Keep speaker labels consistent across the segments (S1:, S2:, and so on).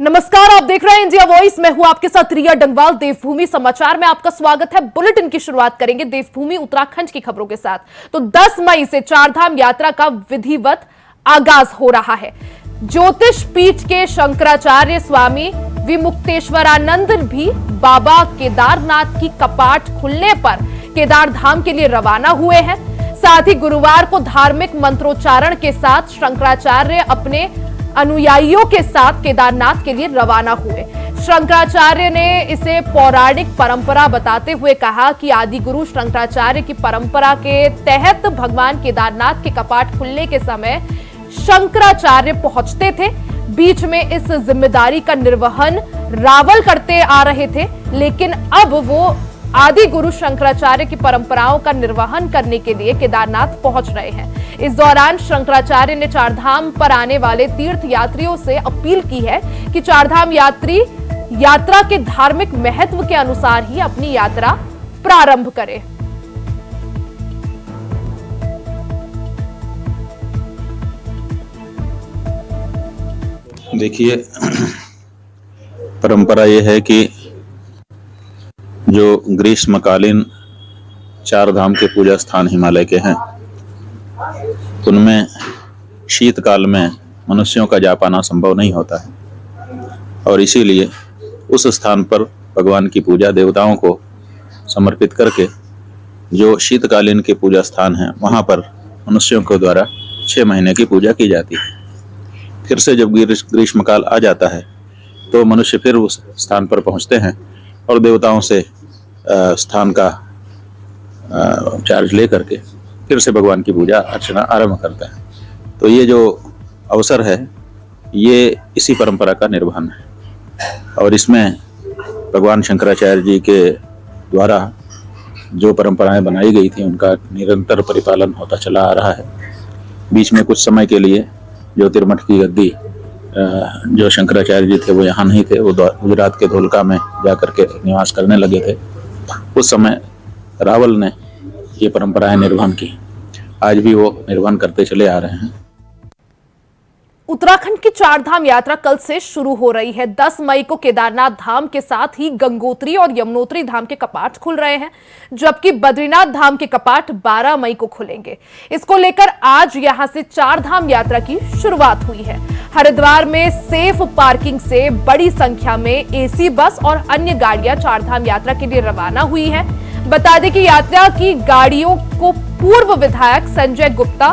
S1: नमस्कार, आप देख रहे हैं इंडिया वॉइस। मैं हूं आपके साथ रिया डंगवाल। देवभूमि समाचार में आपका स्वागत है। बुलेटिन की शुरुआत करेंगे देवभूमि उत्तराखंड की खबरों के साथ। तो 10 मई से चारधाम यात्रा का विधिवत आगाज हो रहा है। ज्योतिष पीठ के शंकराचार्य स्वामी विमुक्तेश्वरानंद भी बाबा केदारनाथ की कपाट खुलने पर केदार धाम के लिए रवाना हुए हैं। साथ ही गुरुवार को धार्मिक मंत्रोच्चारण के साथ शंकराचार्य अपने अनुयायियों के साथ केदारनाथ के लिए रवाना हुए। शंकराचार्य ने इसे पौराणिक परंपरा बताते हुए कहा कि आदि गुरु शंकराचार्य की परंपरा के तहत भगवान केदारनाथ के कपाट खुलने के समय शंकराचार्य पहुंचते थे। बीच में इस जिम्मेदारी का निर्वहन रावल करते आ रहे थे, लेकिन अब वो आदि गुरु शंकराचार्य की परंपराओं का निर्वहन करने के लिए केदारनाथ पहुंच रहे हैं। इस दौरान शंकराचार्य ने चारधाम पर आने वाले तीर्थ यात्रियों से अपील की है कि चारधाम यात्रा के धार्मिक महत्व के अनुसार ही अपनी यात्रा प्रारंभ करें।
S2: देखिए, परंपरा यह है कि जो ग्रीष्मकालीन चार धाम के पूजा स्थान हिमालय के हैं, उनमें शीतकाल में मनुष्यों का जा पाना संभव नहीं होता है और इसीलिए उस स्थान पर भगवान की पूजा देवताओं को समर्पित करके जो शीतकालीन के पूजा स्थान हैं, वहाँ पर मनुष्यों के द्वारा 6 महीने की पूजा की जाती है। फिर से जब ग्रीष्मकाल आ जाता है तो मनुष्य फिर उस स्थान पर पहुँचते हैं और देवताओं से स्थान का चार्ज ले करके फिर से भगवान की पूजा अर्चना आरंभ करता है। तो ये जो अवसर है, ये इसी परंपरा का निर्वहन है और इसमें भगवान शंकराचार्य जी के द्वारा जो परंपराएं बनाई गई थी, उनका निरंतर परिपालन होता चला आ रहा है। बीच में कुछ समय के लिए ज्योतिर्मठ की गद्दी जो शंकराचार्य जी थे वो यहाँ नहीं थे, वो गुजरात के धोलका में जाकर के निवास करने लगे थे। उस समय रावल ने ये परंपराएं निर्वहन की, आज भी वो निर्वहन करते चले आ रहे हैं।
S1: उत्तराखंड की चारधाम यात्रा कल से शुरू हो रही है। 10 मई को केदारनाथ धाम के साथ ही गंगोत्री और यमुनोत्री धाम के कपाट खुल रहे हैं, जबकि बद्रीनाथ धाम के कपाट 12 मई को खुलेंगे। इसको लेकर आज यहां से चारधाम यात्रा की शुरुआत हुई है। हरिद्वार में सेफ पार्किंग से बड़ी संख्या में एसी बस और अन्य गाड़ियां चारधाम यात्रा के लिए रवाना हुई है। बता दें कि यात्रा की गाड़ियों को पूर्व विधायक संजय गुप्ता,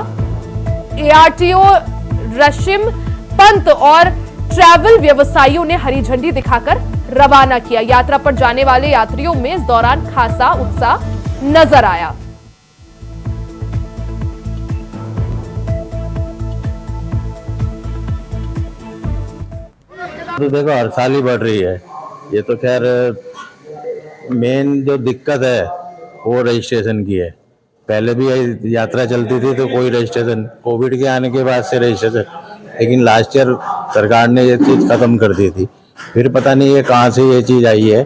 S1: एआरटीओ रशिम पंत और ट्रैवल व्यवसायियों ने हरी झंडी दिखाकर रवाना किया। यात्रा पर जाने वाले यात्रियों में इस दौरान खासा उत्साह नजर आया।
S3: तो देखो, हर साल ही बढ़ रही है। ये तो खैर मेन जो दिक्कत है वो रजिस्ट्रेशन की है। पहले भी यात्रा चलती थी तो कोई रजिस्ट्रेशन, कोविड के आने के बाद से रजिस्ट्रेशन, लेकिन लास्ट ईयर सरकार ने ये चीज़ ख़त्म कर दी थी। फिर पता नहीं ये कहाँ से ये चीज़ आई है,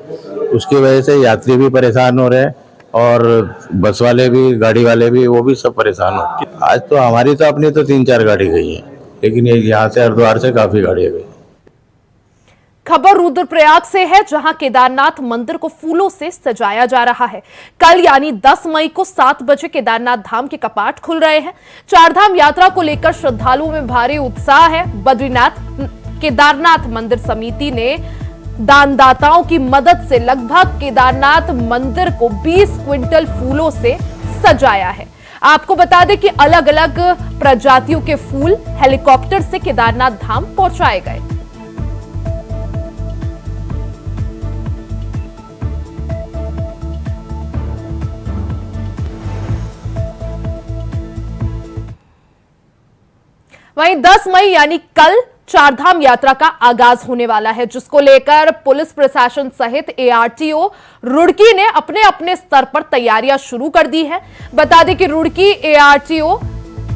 S3: उसकी वजह से यात्री भी परेशान हो रहे हैं और बस वाले भी, गाड़ी वाले भी, वो भी सब परेशान हो। आज तो हमारी तो अपनी तो 3-4 गाड़ी गई है, लेकिन ये यहाँ से हरिद्वार से काफ़ी गाड़ियाँ गई।
S1: खबर रुद्रप्रयाग से है, जहां केदारनाथ मंदिर को फूलों से सजाया जा रहा है। कल यानी 10 मई को 7 बजे केदारनाथ धाम के कपाट खुल रहे हैं। चारधाम यात्रा को लेकर श्रद्धालुओं में भारी उत्साह है। केदारनाथ मंदिर समिति ने दानदाताओं की मदद से लगभग केदारनाथ मंदिर को 20 क्विंटल फूलों से सजाया है। आपको बता दें कि अलग अलग प्रजातियों के फूल हेलीकॉप्टर से केदारनाथ धाम पहुंचाए गए। वहीं 10 मई यानी कल चारधाम यात्रा का आगाज होने वाला है, जिसको लेकर पुलिस प्रशासन सहित एआरटीओ रुड़की ने अपने अपने स्तर पर तैयारियां शुरू कर दी है। बता दें कि रुड़की एआरटीओ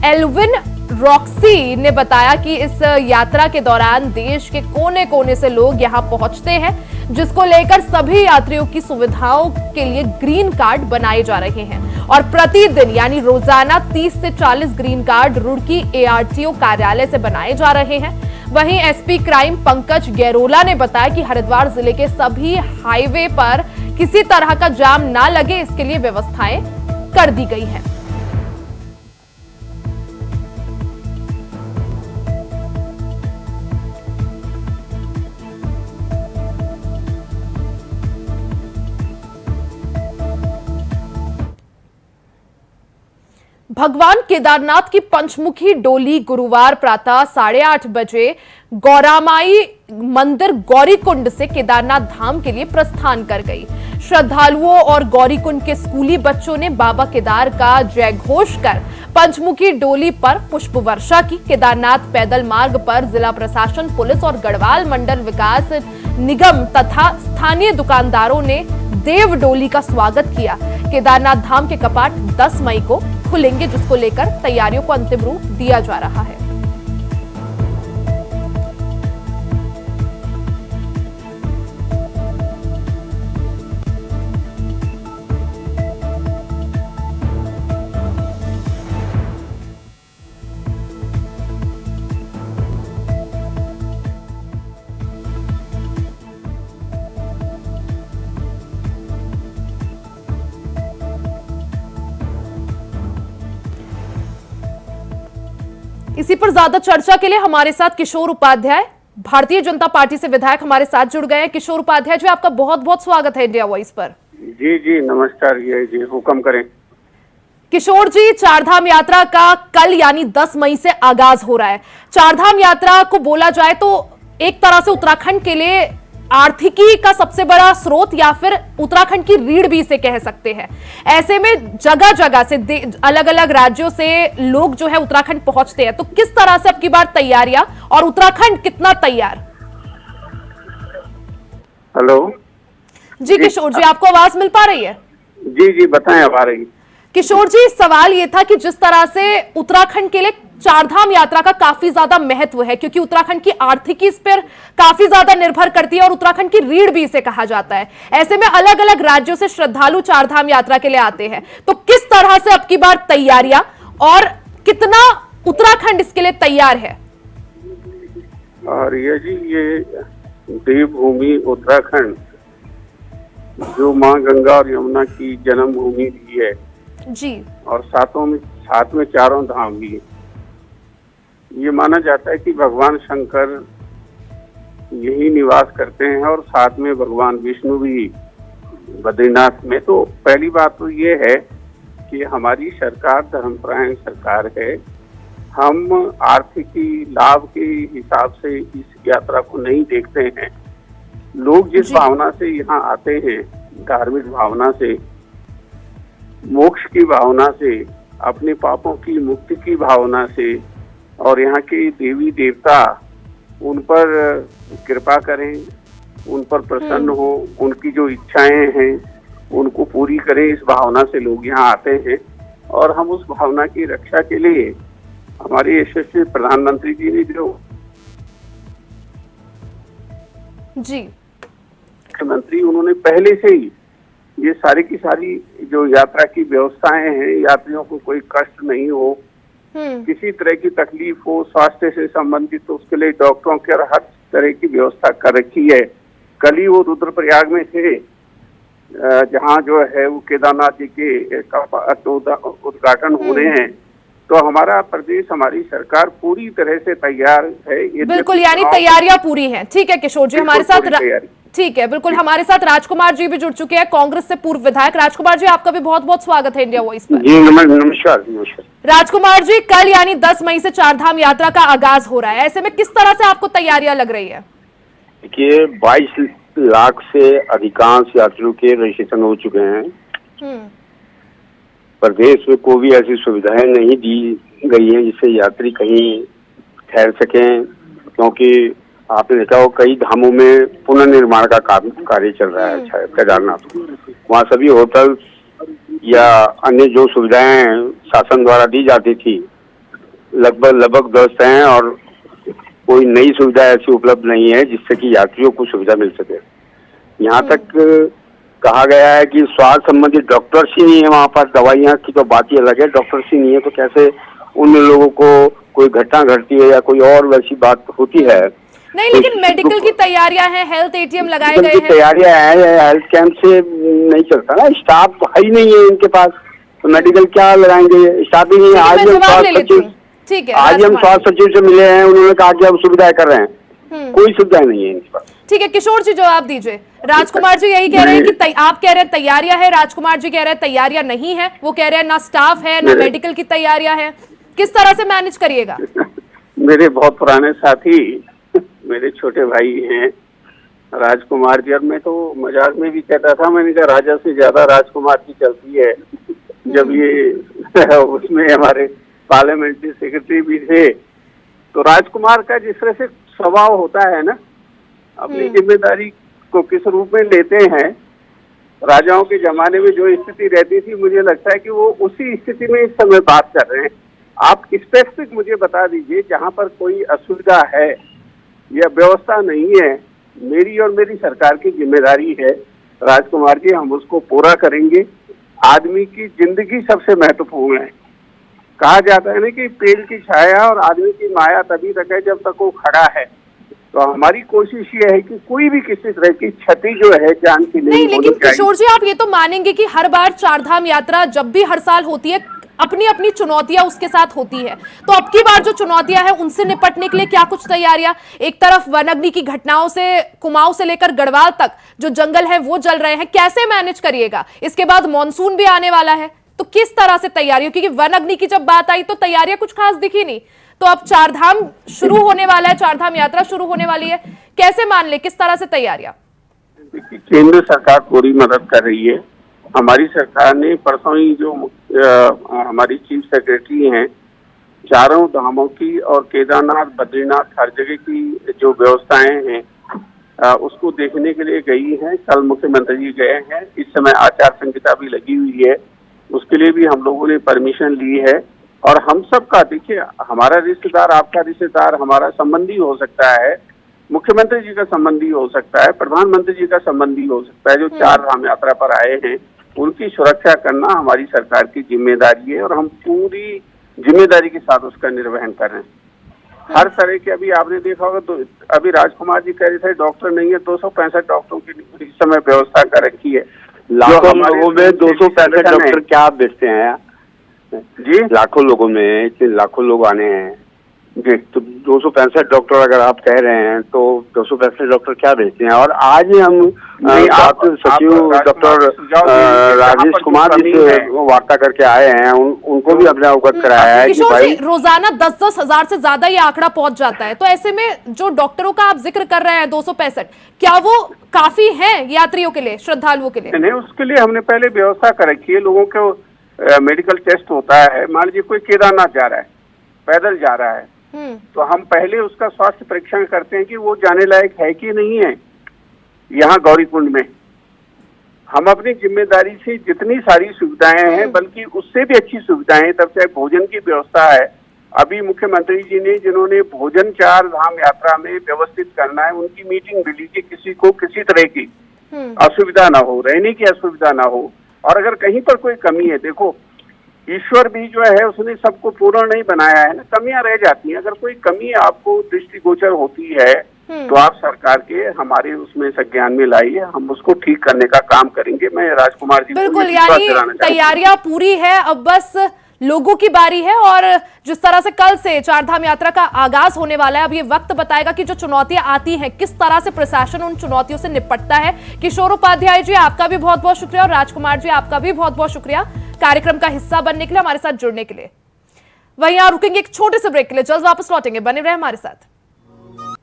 S1: एल्विन रॉक्सी ने बताया कि इस यात्रा के दौरान देश के कोने कोने से लोग यहां पहुंचते हैं, जिसको लेकर सभी यात्रियों की सुविधाओं के लिए ग्रीन कार्ड बनाए जा रहे हैं और प्रतिदिन यानी रोजाना 30 से 40 ग्रीन कार्ड रुड़की एआरटीओ कार्यालय से बनाए जा रहे हैं। वहीं एसपी क्राइम पंकज गैरोला ने बताया कि हरिद्वार जिले के सभी हाईवे पर किसी तरह का जाम ना लगे, इसके लिए व्यवस्थाएं कर दी गई हैं। भगवान केदारनाथ की पंचमुखी डोली गुरुवार प्रातः 8:30 बजे गौरामाई मंदिर गौरीकुंड से केदारनाथ धाम के लिए प्रस्थान कर गई। श्रद्धालुओं और गौरीकुंड के स्कूली बच्चों ने बाबा केदार का जय घोष कर पंचमुखी डोली पर पुष्प वर्षा की। केदारनाथ पैदल मार्ग पर जिला प्रशासन, पुलिस और गढ़वाल मंडल विकास निगम तथा स्थानीय दुकानदारों ने देव डोली का स्वागत किया। केदारनाथ धाम के कपाट 10 मई को खुलेंगे, जिसको लेकर तैयारियों को अंतिम रूप दिया जा रहा है। इसी पर ज्यादा चर्चा के लिए हमारे साथ किशोर उपाध्याय, भारतीय जनता पार्टी से विधायक, हमारे साथ जुड़ गए हैं। किशोर उपाध्याय जी, आपका बहुत बहुत स्वागत है इंडिया वॉइस पर।
S4: जी जी नमस्कार जी, हुक्म करें।
S1: किशोर जी, चारधाम यात्रा का कल यानी 10 मई से आगाज हो रहा है। चारधाम यात्रा को बोला जाए तो एक तरह से उत्तराखंड के लिए आर्थिकी का सबसे बड़ा स्रोत या फिर उत्तराखंड की रीढ़ भी इसे कह सकते हैं। ऐसे में जगह जगह से अलग अलग राज्यों से लोग जो है उत्तराखंड पहुंचते हैं, तो किस तरह से अब की बार तैयारियां और उत्तराखंड कितना तैयार?
S4: हेलो
S1: जी किशोर जी, आपको आवाज मिल पा रही है?
S4: जी जी बताएं, अब आ रही।
S1: किशोर जी, सवाल ये था कि जिस तरह से उत्तराखंड के लिए चारधाम यात्रा का काफी ज्यादा महत्व है, क्योंकि उत्तराखंड की आर्थिकी इस पर काफी ज्यादा निर्भर करती है और उत्तराखंड की रीढ़ भी इसे कहा जाता है। ऐसे में अलग अलग राज्यों से श्रद्धालु चारधाम यात्रा के लिए आते हैं, तो किस तरह से अब की बार तैयारियां और कितना उत्तराखंड इसके लिए तैयार है?
S4: और ये देवभूमि उत्तराखंड जो माँ गंगा और यमुना की जन्मभूमि भी है
S1: जी, और
S4: साथ में चारों धाम भी है। ये माना जाता है कि भगवान शंकर यही निवास करते हैं और साथ में भगवान विष्णु भी बद्रीनाथ में। तो पहली बात तो ये है कि हमारी सरकार धर्मपरायण सरकार है। हम आर्थिकी लाभ के हिसाब से इस यात्रा को नहीं देखते हैं। लोग जिस भावना से यहाँ आते हैं, धार्मिक भावना से, मोक्ष की भावना से, अपने पापों की मुक्ति की भावना से, और यहाँ के देवी देवता उन पर कृपा करें, उन पर प्रसन्न हो, उनकी जो इच्छाएं हैं उनको पूरी करें, इस भावना से लोग यहाँ आते हैं। और हम उस भावना की रक्षा के लिए हमारे यशस्वी प्रधानमंत्री जी ने जो मुख्यमंत्री उन्होंने पहले से ही ये सारी की सारी जो यात्रा की व्यवस्थाएं हैं, यात्रियों को कोई कष्ट नहीं हो, किसी तरह की तकलीफ हो स्वास्थ्य से संबंधित, तो उसके लिए डॉक्टरों के हर तरह की व्यवस्था कर रखी है। कल ही वो रुद्रप्रयाग में थे, जहाँ जो है वो केदारनाथ जी के उद्घाटन हो रहे हैं। तो हमारा प्रदेश, हमारी सरकार पूरी तरह से तैयार है।
S1: बिल्कुल, यानी तैयारियां पूरी हैं। ठीक है किशोर जी, हमारे साथ ठीक है, बिल्कुल हमारे साथ राजकुमार जी भी जुड़ चुके हैं, कांग्रेस से पूर्व विधायक। राजकुमार जी, आपका भी बहुत बहुत स्वागत है इंडिया वॉइस पर।
S4: जी नमस्कार।
S1: राजकुमार जी, कल यानी 10 मई से चारधाम यात्रा का आगाज हो रहा है, ऐसे में किस तरह से आपको तैयारियां लग रही है?
S5: देखिए, 22 लाख से अधिकांश यात्रियों के रजिस्ट्रेशन हो चुके हैं। प्रदेश में कोई भी ऐसी सुविधाएं नहीं दी गई हैं जिससे यात्री कहीं ठहर सकें, क्योंकि आपने देखा हो कई धामों में पुनर्निर्माण का कार्य चल रहा है। केदारनाथ वहाँ सभी होटल या अन्य जो सुविधाएं शासन द्वारा दी जाती थी लगभग ध्वस्त हैं और कोई नई सुविधा ऐसी उपलब्ध नहीं है जिससे कि यात्रियों को सुविधा मिल सके। यहाँ तक कहा गया है कि स्वास्थ्य संबंधी डॉक्टर्स ही नहीं है वहाँ पर, दवाइयाँ की तो बात ही अलग है, डॉक्टर्स ही नहीं है तो कैसे उन लोगों को कोई घटना घटती है या कोई और वैसी बात होती है।
S1: नहीं, लेकिन मेडिकल की तैयारियां हैं, हेल्थ एटीएम लगाए गए हैं।
S5: तैयारियां हैं, हेल्थ कैंप से नहीं चलता ना, स्टाफ तो है ही नहीं है इनके पास, तो मेडिकल क्या लगाएंगे, स्टाफ ही नहीं है। आज हम स्वास्थ्य सचिव से मिले हैं, उन्होंने कहा कि अब सुविधाएं कर रहे हैं, कोई सुविधा नहीं है इनके पास।
S1: ठीक है, किशोर जी जवाब दीजिए। राजकुमार जी यही कह रहे हैं कि आप कह रहे हैं तैयारियां है, राजकुमार जी कह रहे हैं तैयारियां नहीं है, वो कह रहे हैं ना स्टाफ है ना मेडिकल की तैयारियां है, किस तरह से मैनेज करिएगा?
S4: मेरे बहुत पुराने साथी, मेरे छोटे भाई हैं राजकुमार जी, और मैं तो मजाक में भी कहता था, मैंने कहा राजा से ज्यादा राजकुमार की चलती है। जब ये उसमें हमारे पार्लियामेंट्री सेक्रेटरी भी थे, तो राजकुमार का जिस तरह से स्वभाव होता है ना, अपनी जिम्मेदारी को किस रूप में लेते हैं, राजाओं के जमाने में जो स्थिति रहती थी, मुझे लगता है कि वो उसी स्थिति में इस समय बात कर रहे हैं। आप स्पेसिफिक मुझे बता दीजिए जहां पर कोई असुविधा है या व्यवस्था नहीं है, मेरी और मेरी सरकार की जिम्मेदारी है राजकुमार जी, हम उसको पूरा करेंगे। आदमी की जिंदगी सबसे महत्वपूर्ण है। कहा जाता है ना कि पेड़ की छाया और आदमी की माया तभी तक है जब तक वो खड़ा है। तो हमारी कोशिश ये है कि कोई भी किसी तरह की क्षति जो है जान की नहीं,
S1: लेकिन किशोर जी आप ये तो मानेंगे कि हर बार चारधाम यात्रा जब भी हर साल होती है, अपनी अपनी चुनौतियां उसके साथ होती है, तो अब की बार जो चुनौतियां हैं उनसे निपटने के लिए क्या कुछ तैयारियां? एक तरफ वनाग्नि की घटनाओं से, कुमाऊं से लेकर गढ़वाल तक जो जंगल है वो जल रहे हैं, कैसे मैनेज करिएगा? इसके बाद मॉनसून भी आने वाला है, तो किस तरह से तैयारियां? क्योंकि वनाग्नि की जब बात आई तो तैयारियां कुछ खास दिखी नहीं, तो अब चारधाम शुरू होने वाला है, चारधाम यात्रा शुरू होने वाली है, कैसे मान ले, किस तरह से तैयारियां?
S4: केंद्र सरकार पूरी मदद कर रही है। हमारी सरकार ने परसों ही जो हमारी चीफ सेक्रेटरी हैं, चारों धामों की और केदारनाथ, बद्रीनाथ, हर जगह की जो व्यवस्थाएं हैं उसको देखने के लिए गई हैं। कल मुख्यमंत्री जी गए हैं। इस समय आचार संहिता भी लगी हुई है, उसके लिए भी हम लोगों ने परमिशन ली है। और हम सब का, देखिए, हमारा रिश्तेदार, आपका रिश्तेदार, हमारा संबंधी हो सकता है, मुख्यमंत्री जी का संबंधी हो सकता है, प्रधानमंत्री जी का संबंधी हो सकता है, जो चार धाम यात्रा पर आए हैं, उनकी सुरक्षा करना हमारी सरकार की जिम्मेदारी है और हम पूरी जिम्मेदारी के साथ उसका निर्वहन कर रहे हैं। हर तरह के, अभी आपने देखा होगा तो अभी राजकुमार जी कह रहे थे डॉक्टर नहीं है, 265 डॉक्टरों की इस समय व्यवस्था कर रखी है।
S5: लाखों लोगों में 265 डॉक्टर क्या आप बेचते हैं जी? लाखों लोगों में इतने लाखों लोग आने हैं जी, तो 265 डॉक्टर अगर आप कह रहे हैं तो 265 डॉक्टर क्या भेजते हैं? और आज हम स्वास्थ्य सचिव डॉक्टर राजेश कुमार जी से वार्ता करके आए हैं, उनको भी अपने अवगत कराया है कि भाई
S1: रोजाना 10-10 हजार से ज्यादा ये आंकड़ा पहुंच जाता है, तो ऐसे में जो डॉक्टरों का आप जिक्र कर रहे हैं 265, क्या वो काफी है यात्रियों के लिए, श्रद्धालुओं के लिए?
S4: नहीं, उसके लिए हमने पहले व्यवस्था कर रखी है। लोगों को मेडिकल टेस्ट होता है। मान लीजिए कोई केदारनाथ जा रहा है, पैदल जा रहा है, तो हम पहले उसका स्वास्थ्य परीक्षण करते हैं कि वो जाने लायक है कि नहीं है। यहाँ गौरीकुंड में हम अपनी जिम्मेदारी से जितनी सारी सुविधाएं हैं, बल्कि उससे भी अच्छी सुविधाएं, तब चाहे भोजन की व्यवस्था है। अभी मुख्यमंत्री जी ने, जिन्होंने भोजन चार धाम यात्रा में व्यवस्थित करना है, उनकी मीटिंग भी ली कि किसी को किसी तरह की असुविधा ना हो, रहने की असुविधा ना हो। और अगर कहीं पर कोई कमी है, देखो ईश्वर भी जो है उसने सबको पूर्ण नहीं बनाया है ना, कमियां रह जाती हैं। अगर कोई कमी आपको दृष्टिगोचर होती है तो आप सरकार के हमारे उसमें संज्ञान में लाइए, हम उसको ठीक करने का काम करेंगे। मैं राजकुमार जी
S1: बिल्कुल, यानी तैयारियां पूरी है, अब बस लोगों की बारी है। और जिस तरह से कल से चारधाम यात्रा का आगाज होने वाला है, अब ये वक्त बताएगा कि जो चुनौतियां आती हैं किस तरह से प्रशासन उन चुनौतियों से निपटता है। किशोर उपाध्याय जी आपका भी बहुत बहुत शुक्रिया और राजकुमार जी आपका भी बहुत बहुत शुक्रिया कार्यक्रम का हिस्सा बनने के लिए, हमारे साथ जुड़ने के लिए। वहीं यहां रुकेंगे एक छोटे से ब्रेक के लिए, जल्द वापस लौटेंगे, बने रहे हमारे साथ।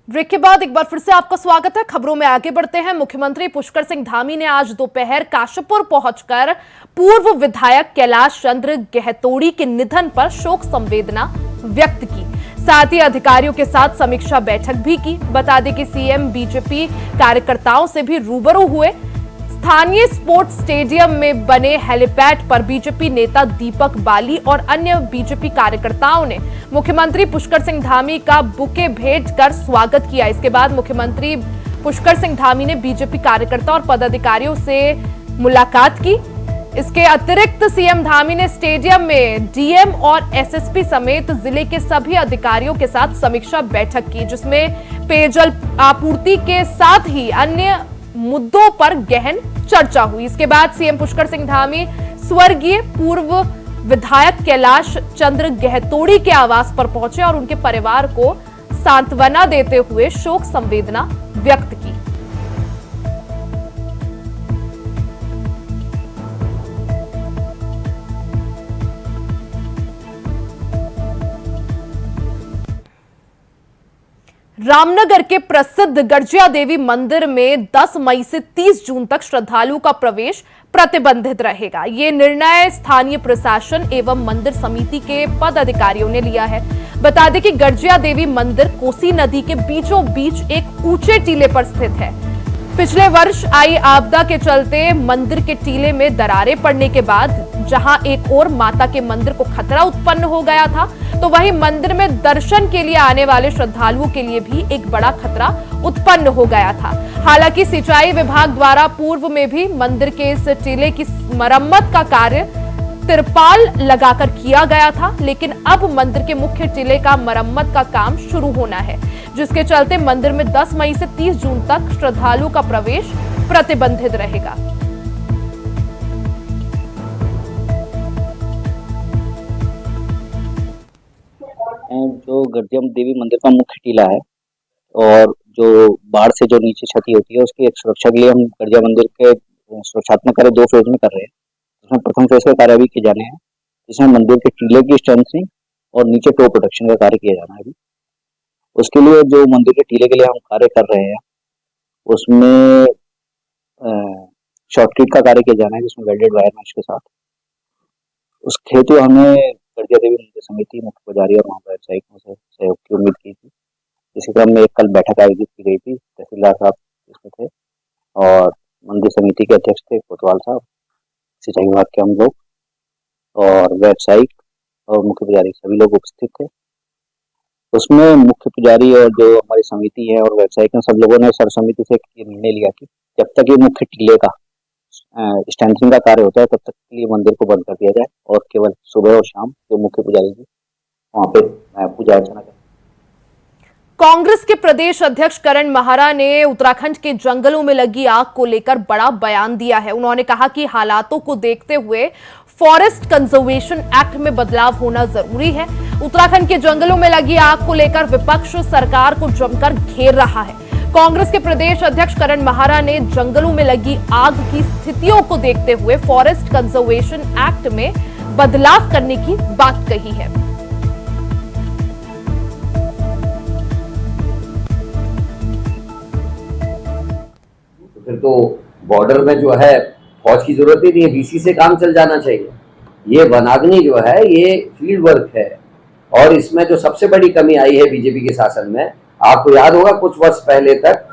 S1: ब्रेक के बाद एक बार फिर से आपका स्वागत है। खबरों में आगे बढ़ते हैं। मुख्यमंत्री पुष्कर सिंह धामी ने आज दोपहर काशीपुर पहुंचकर पूर्व विधायक कैलाश चंद्र गहतोड़ी के निधन पर शोक संवेदना व्यक्त की, साथ ही अधिकारियों के साथ समीक्षा बैठक भी की। बता दें कि सीएम बीजेपी कार्यकर्ताओं से भी रूबरू हुए। स्थानीय स्पोर्ट्स स्टेडियम में बने हेलीपैड पर बीजेपी नेता दीपक बाली और अन्य बीजेपी कार्यकर्ताओं ने मुख्यमंत्री पुष्कर सिंह धामी का बुके भेंट कर स्वागत किया। इसके बाद मुख्यमंत्री पुष्कर सिंह धामी ने बीजेपी कार्यकर्ता और पदाधिकारियों से मुलाकात की। इसके अतिरिक्त सीएम धामी ने स्टेडियम में डीएम और एसएसपी समेत जिले के सभी अधिकारियों के साथ समीक्षा बैठक की, जिसमें पेयजल आपूर्ति के साथ ही अन्य मुद्दों पर गहन चर्चा हुई। इसके बाद सीएम पुष्कर सिंह धामी स्वर्गीय पूर्व विधायक कैलाश चंद्र गहतोड़ी के आवास पर पहुंचे और उनके परिवार को सांत्वना देते हुए शोक संवेदना व्यक्त की। रामनगर के प्रसिद्ध गर्जिया देवी मंदिर में 10 मई से 30 जून तक श्रद्धालुओं का प्रवेश प्रतिबंधित रहेगा। ये निर्णय स्थानीय प्रशासन एवं मंदिर समिति के पदाधिकारियों ने लिया है। बता दें कि गर्जिया देवी मंदिर कोसी नदी के बीचों बीच एक ऊंचे टीले पर स्थित है। पिछले वर्ष आई आपदा के चलते मंदिर के टीले में दरारें पड़ने के बाद जहां एक ओर माता के मंदिर को खतरा उत्पन्न हो गया था, तो वहीं मंदिर में दर्शन के लिए आने वाले श्रद्धालुओं के लिए भी एक बड़ा खतरा उत्पन्न हो गया था। हालांकि सिंचाई विभाग द्वारा पूर्व में भी मंदिर के इस टीले की मरम्मत का कार्य तिरपाल लगाकर किया गया था, लेकिन अब मंदिर के मुख्य टीले का मरम्मत का काम शुरू होना है, जिसके चलते मंदिर में 10 मई से 30 जून तक श्रद्धालुओं का प्रवेश प्रतिबंधित रहेगा।
S6: जो गर्जिया देवी मंदिर का मुख्य टीला है और जो बाढ़ से जो नीचे क्षति होती है उसकी एक सुरक्षा के लिए हम गर्जिया मंदिर के सुरक्षात्मक कार्य 2 फेज में कर रहे हैं। इसमें प्रथम फेज का कार्य भी किए जाने हैं, जिसमें मंदिर के टीले की स्ट्रेंथनिंग और नीचे टो प्रोटेक्शन का कार्य किया जाना है। अभी उसके लिए जो मंदिर के टीले के लिए हम कार्य कर रहे हैं उसमें शॉर्टकट का कार्य किया जाना है, जिसमें वेल्डेड वायर मैश के साथ। उस हेतु हमें गर्जिया देवी मंदिर समिति, मुख्य पुजारी और वहाँ व्यावसायिकों से सहयोग की उम्मीद की थी। इसी क्रम में एक कल बैठक आयोजित की गई थी। तहसीलदार साहब इसमें थे और मंदिर समिति के अध्यक्ष थे कोतवाल साहब, सिंचाई विभाग के हम लोग और व्यावसायिक और मुख्य पुजारी सभी लोग उपस्थित थे। उसमें मुख्य पुजारी और जो हमारी समिति है और व्यावसायिक हैं, सब लोगों ने सर्वसम्मति से ये निर्णय लिया कि जब तक ये मुख्य टीले का स्ट्रेंथनिंग का कार्य होता है तब तक के लिए मंदिर को बंद कर दिया जाए और केवल सुबह और शाम जो मुख्य पुजारी जी वहाँ पे पूजा अर्चना करें।
S1: कांग्रेस के प्रदेश अध्यक्ष करण माहरा ने उत्तराखंड के जंगलों में लगी आग को लेकर बड़ा बयान दिया है। उन्होंने कहा कि हालातों को देखते हुए फॉरेस्ट कंजर्वेशन एक्ट में बदलाव होना जरूरी है। उत्तराखंड के जंगलों में लगी आग को लेकर विपक्ष सरकार को जमकर घेर रहा है। कांग्रेस के प्रदेश अध्यक्ष करण माहरा ने जंगलों में लगी आग की स्थितियों को देखते हुए फॉरेस्ट कंजर्वेशन एक्ट में बदलाव करने की बात कही है।
S7: फिर तो बॉर्डर में जो है फौज की जरूरत ही नहीं है, बीसी से काम चल जाना चाहिए। ये वनाग्नि जो है ये फील्ड वर्क है और इसमें जो सबसे बड़ी कमी आई है बीजेपी के शासन में, आपको याद होगा कुछ वर्ष पहले तक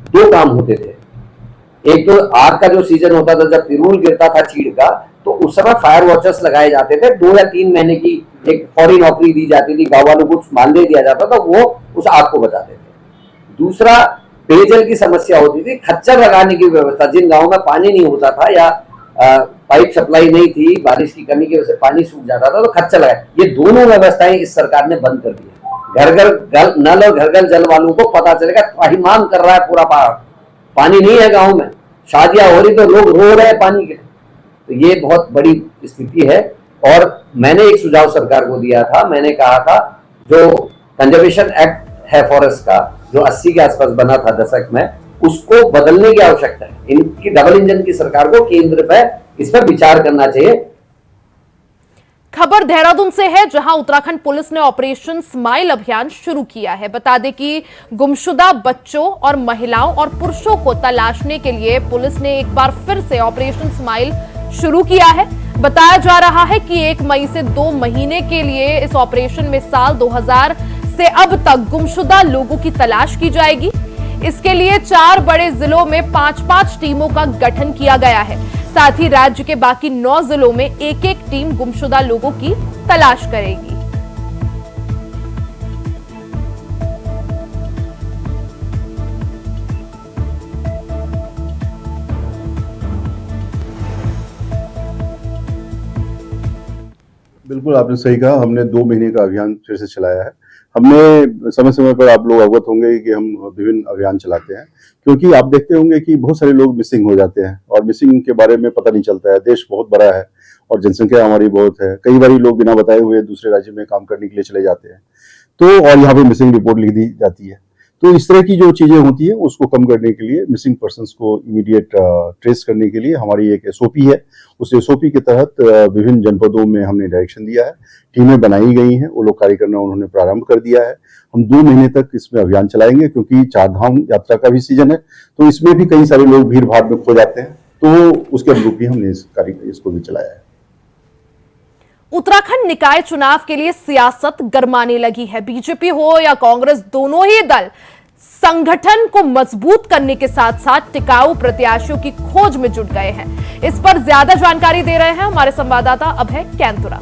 S7: 2 काम होते थे। एक तो आग का जो सीजन होता था, जब पिरूल गिरता था चीड़ का, तो उस समय फायर वॉचर्स लगाए जाते थे। 2 या 3 महीने की एक फौरी नौकरी दी जाती थी, गाँव वालों को मानदेय दिया जाता था, वो उस आग को बचाते थे। दूसरा, पेयजल की समस्या होती थी, खच्चर लगाने की व्यवस्था। जिन गाँव में पानी नहीं होता था या पाइप सप्लाई नहीं थी, बारिश की कमी की वजह से पानी सूख जाता था, तो खच्चर लगाए। ये दोनों व्यवस्थाएं इस सरकार ने बंद कर दी। घर घर नल और घर घर जल वालों को पता चलेगा त्राहिमाम कर रहा है पूरा पहाड़, पानी नहीं है गाँव में, शादियां हो रही तो लोग रो रहे हैं पानी के। तो ये बहुत बड़ी स्थिति है और मैंने एक सुझाव सरकार को दिया था। मैंने कहा था जो कंजर्वेशन एक्ट है फॉरेस्ट का, जो 80 के आसपास बना था दशक में, उसको बदलने की आवश्यकता है। इनकी डबल इंजन की सरकार को केंद्र पे इस पर विचार करना चाहिए।
S1: खबर देहरादून से है, जहां उत्तराखंड पुलिस ने ऑपरेशन स्माइल अभियान शुरू किया है। बता दें कि गुमशुदा बच्चों और महिलाओं और पुरुषों को तलाशने के लिए पुलिस ने एक बार फिर से ऑपरेशन स्माइल शुरू किया है। बताया जा रहा है कि 1 मई से 2 महीने के लिए इस ऑपरेशन में साल 2000 से अब तक गुमशुदा लोगों की तलाश की जाएगी। इसके लिए 4 बड़े जिलों में 5-5 टीमों का गठन किया गया है। साथ ही राज्य के बाकी 9 जिलों में 1-1 टीम गुमशुदा लोगों की तलाश करेगी।
S8: बिल्कुल आपने सही कहा। हमने 2 महीने का अभियान फिर से चलाया है। हमने समय समय पर, आप लोग अवगत होंगे कि हम विभिन्न अभियान चलाते हैं, क्योंकि आप देखते होंगे कि बहुत सारे लोग मिसिंग हो जाते हैं और मिसिंग के बारे में पता नहीं चलता है। देश बहुत बड़ा है और जनसंख्या हमारी बहुत है। कई बार लोग बिना बताए हुए दूसरे राज्य में काम करने के लिए चले जाते हैं, तो और यहाँ पे मिसिंग रिपोर्ट लिख दी जाती है। तो इस तरह की जो चीजें होती है उसको कम करने के लिए, मिसिंग पर्सन्स को इमीडिएट ट्रेस करने के लिए हमारी एक एसओपी है। उस एसओपी के तहत विभिन्न जनपदों में हमने डायरेक्शन दिया है, टीमें बनाई गई हैं, वो लोग कार्य करना उन्होंने प्रारंभ कर दिया है। हम 2 महीने तक इसमें अभियान चलाएंगे, क्योंकि 4 धाम यात्रा का भी सीजन है, तो इसमें भी कई सारे लोग भीड़ भाड़ में खो जाते हैं, तो उसके अनुरूप भी हमने इसको भी चलाया है।
S1: उत्तराखंड निकाय चुनाव के लिए सियासत गरमाने लगी है। बीजेपी हो या कांग्रेस, दोनों ही दल संगठन को मजबूत करने के साथ साथ टिकाऊ प्रत्याशियों की खोज में जुट गए हैं। इस पर ज्यादा जानकारी दे रहे हैं हमारे संवाददाता अभय कैंतुरा।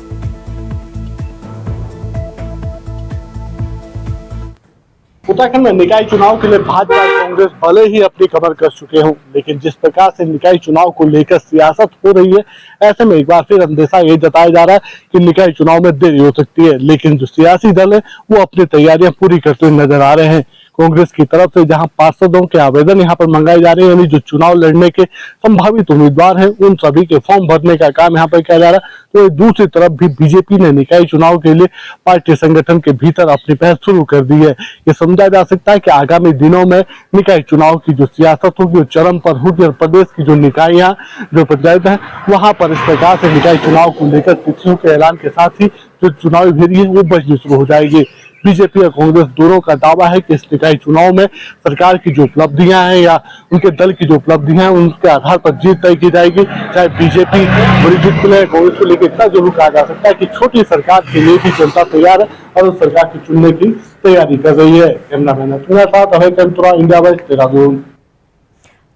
S9: उत्तराखंड में निकाय चुनाव के लिए भाजपा और कांग्रेस भले ही अपनी कमर कस चुके हों, लेकिन जिस प्रकार से निकाय चुनाव को लेकर सियासत हो रही है, ऐसे में एक बार फिर अंदेशा ये जताया जा रहा है कि निकाय चुनाव में देरी हो सकती है। लेकिन जो सियासी दल है वो अपनी तैयारियां पूरी करते हुए नजर आ रहे हैं। कांग्रेस की तरफ से जहां पार्षदों के आवेदन यहां पर मंगाए जा रहे हैं, यानी जो चुनाव लड़ने के संभावित उम्मीदवार हैं उन सभी के फॉर्म भरने का काम यहां पर किया जा रहा है, तो दूसरी तरफ भी बीजेपी ने निकाय चुनाव के लिए पार्टी संगठन के भीतर अपनी पहल शुरू कर दी है। ये समझा जा सकता है कि आगामी दिनों में निकाय चुनाव की जो सियासत होगी वो चरम पर होगी और प्रदेश की जो निकायां, जो पंचायत है, वहां पर इस प्रकार से निकाय चुनाव को लेकर तिथियों के ऐलान के साथ ही जो चुनावी भेरी है वो बजनी शुरू हो जाएगी। बीजेपी और कांग्रेस दोनों का दावा है कि इस निकाय चुनाव में सरकार की जो उपलब्धियां हैं या उनके दल की जो उपलब्धियां हैं उनके आधार पर जीत तय की जाएगी। चाहे बीजेपी बड़ी जीत को ले, कांग्रेस को लेकर इतना जरूर कहा जा सकता है कि छोटी सरकार के लिए भी जनता तैयार है और उस सरकार की चुनने की तैयारी कर रही है। कैमरामैन अपने साथ अभय कैंतुरा, इंडिया वाइज, देहरादून।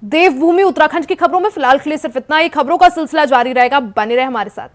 S1: देवभूमि उत्तराखंड की खबरों में फिलहाल के लिए सिर्फ इतना ही। खबरों का सिलसिला जारी रहेगा, बने रहे हमारे साथ।